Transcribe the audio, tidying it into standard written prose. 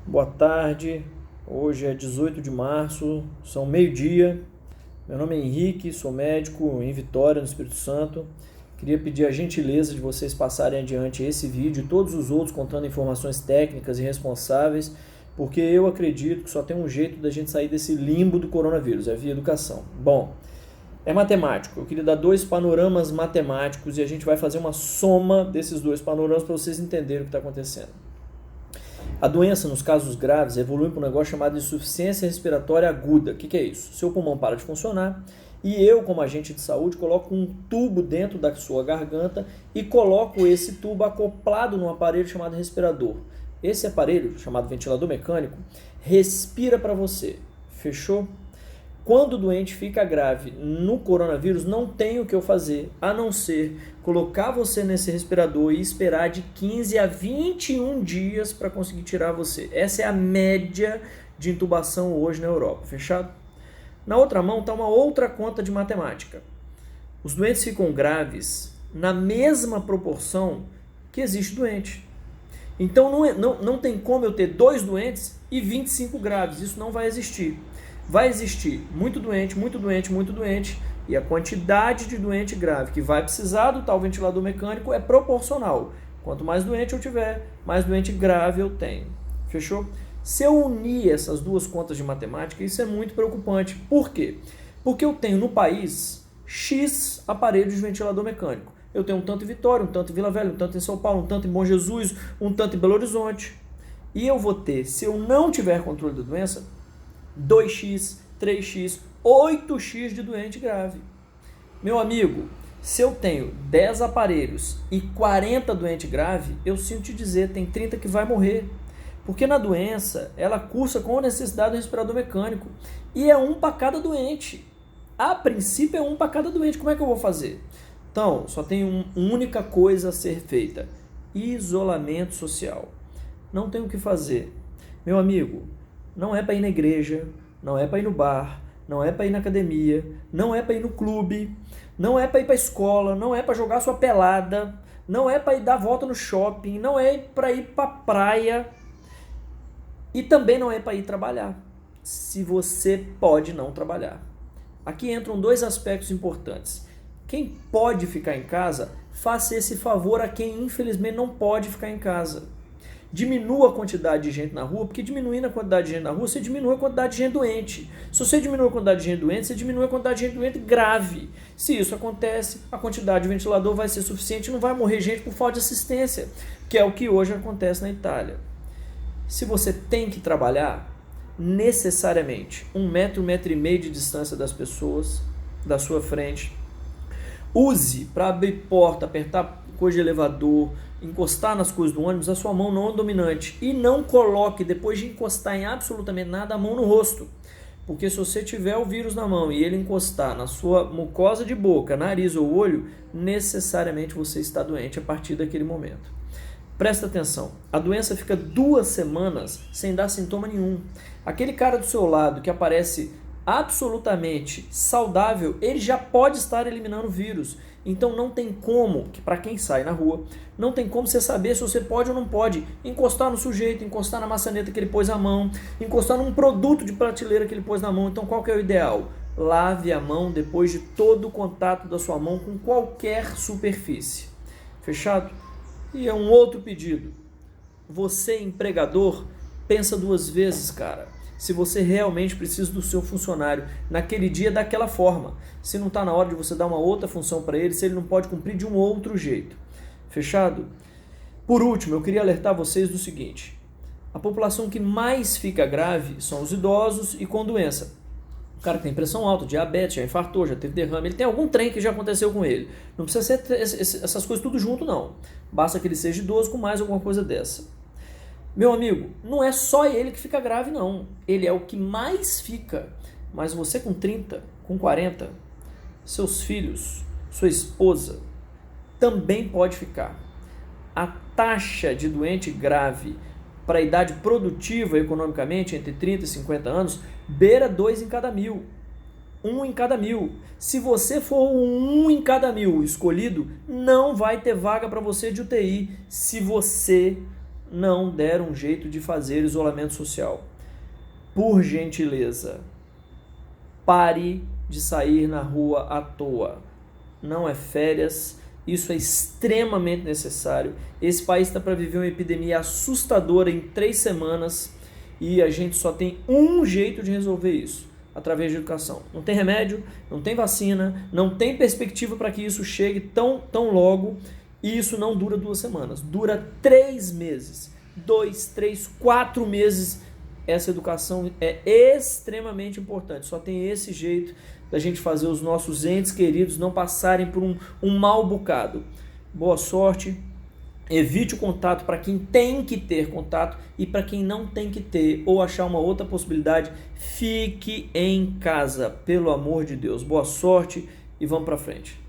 Boa tarde, hoje é 18 de março, são meio-dia. Meu nome é Henrique, sou médico em Vitória, no Espírito Santo. Queria pedir a gentileza de vocês passarem adiante esse vídeo e todos os outros contando informações técnicas e responsáveis, porque eu acredito que só tem um jeito da gente sair desse limbo do coronavírus, é via educação. Bom, é matemático, eu queria dar dois panoramas matemáticos e a gente vai fazer uma soma desses dois panoramas para vocês entenderem o que está acontecendo. A doença, nos casos graves, evolui para um negócio chamado insuficiência respiratória aguda. O que é isso? Seu pulmão para de funcionar e eu, como agente de saúde, coloco um tubo dentro da sua garganta e coloco esse tubo acoplado num aparelho chamado respirador. Esse aparelho, chamado ventilador mecânico, respira para você. Fechou? Quando o doente fica grave no coronavírus, não tem o que eu fazer, a não ser colocar você nesse respirador e esperar de 15 a 21 dias para conseguir tirar você. Essa é a média de intubação hoje na Europa, fechado? Na outra mão está uma outra conta de matemática. Os doentes ficam graves na mesma proporção que existe doente. Então não tem como eu ter 2 doentes e 25 graves, isso não vai existir. Vai existir muito doente, muito doente, muito doente, e a quantidade de doente grave que vai precisar do tal ventilador mecânico é proporcional. Quanto mais doente eu tiver, mais doente grave eu tenho. Fechou? Se eu unir essas duas contas de matemática, isso é muito preocupante. Por quê? Porque eu tenho no país X aparelhos de ventilador mecânico. Eu tenho um tanto em Vitória, um tanto em Vila Velha, um tanto em São Paulo, um tanto em Bom Jesus, um tanto em Belo Horizonte. E eu vou ter, se eu não tiver controle da doença, 2x, 3x, 8x de doente grave. Meu amigo, se eu tenho 10 aparelhos e 40 doente grave, eu sinto te dizer, tem 30 que vai morrer. Porque na doença, ela cursa com a necessidade do respirador mecânico. E é um para cada doente. A princípio é um para cada doente. Como é que eu vou fazer? Então, só tem uma única coisa a ser feita. Isolamento social. Não tem o que fazer. Meu amigo, não é para ir na igreja, não é para ir no bar, não é para ir na academia, não é para ir no clube, não é para ir para a escola, não é para jogar sua pelada, não é para ir dar volta no shopping, não é para ir para a praia e também não é para ir trabalhar, se você pode não trabalhar. Aqui entram 2 aspectos importantes. Quem pode ficar em casa, faça esse favor a quem infelizmente não pode ficar em casa. Diminua a quantidade de gente na rua, porque diminuindo a quantidade de gente na rua, você diminui a quantidade de gente doente. Se você diminui a quantidade de gente doente, você diminui a quantidade de gente doente grave. Se isso acontece, a quantidade de ventilador vai ser suficiente e não vai morrer gente por falta de assistência, que é o que hoje acontece na Itália. Se você tem que trabalhar, necessariamente 1 metro, 1,5 metro de distância das pessoas, da sua frente. Use para abrir porta, apertar coisa de elevador, encostar nas coisas do ônibus, a sua mão não dominante. E não coloque, depois de encostar em absolutamente nada, a mão no rosto. Porque se você tiver o vírus na mão e ele encostar na sua mucosa de boca, nariz ou olho, necessariamente você está doente a partir daquele momento. Presta atenção, a doença fica 2 semanas sem dar sintoma nenhum. Aquele cara do seu lado que aparece absolutamente saudável, ele já pode estar eliminando o vírus. Então não tem como, que para quem sai na rua, não tem como você saber se você pode ou não pode encostar no sujeito, encostar na maçaneta que ele pôs a mão, encostar num produto de prateleira que ele pôs na mão. Então qual que é o ideal? Lave a mão depois de todo o contato da sua mão com qualquer superfície. Fechado? E é um outro pedido. Você, empregador, pensa 2 vezes, cara. Se você realmente precisa do seu funcionário naquele dia daquela forma, se não está na hora de você dar uma outra função para ele, se ele não pode cumprir de um outro jeito. Fechado? Por último, eu queria alertar vocês do seguinte: a população que mais fica grave são os idosos e com doença. O cara que tem pressão alta, diabetes, já infartou, já teve derrame, ele tem algum trem que já aconteceu com ele. Não precisa ser essas coisas tudo junto, não. Basta que ele seja idoso com mais alguma coisa dessa. Meu amigo, não é só ele que fica grave, não. Ele é o que mais fica. Mas você com 30, com 40, seus filhos, sua esposa, também pode ficar. A taxa de doente grave para a idade produtiva economicamente, entre 30 e 50 anos, beira 2 em cada 1.000. 1 em cada 1.000. Se você for o 1 em cada 1.000 escolhido, não vai ter vaga para você de UTI se você não der um jeito de fazer isolamento social. Por gentileza, pare de sair na rua à toa. Não é férias, isso é extremamente necessário. Esse país está para viver uma epidemia assustadora em 3 semanas e a gente só tem um jeito de resolver isso, através de educação. Não tem remédio, não tem vacina, não tem perspectiva para que isso chegue tão logo, e isso não dura 2 semanas, dura 3 meses, 2, 3, 4 meses. Essa educação é extremamente importante, só tem esse jeito da gente fazer os nossos entes queridos não passarem por um mau bocado. Boa sorte, evite o contato para quem tem que ter contato, e para quem não tem que ter ou achar uma outra possibilidade, fique em casa, pelo amor de Deus. Boa sorte e vamos para frente.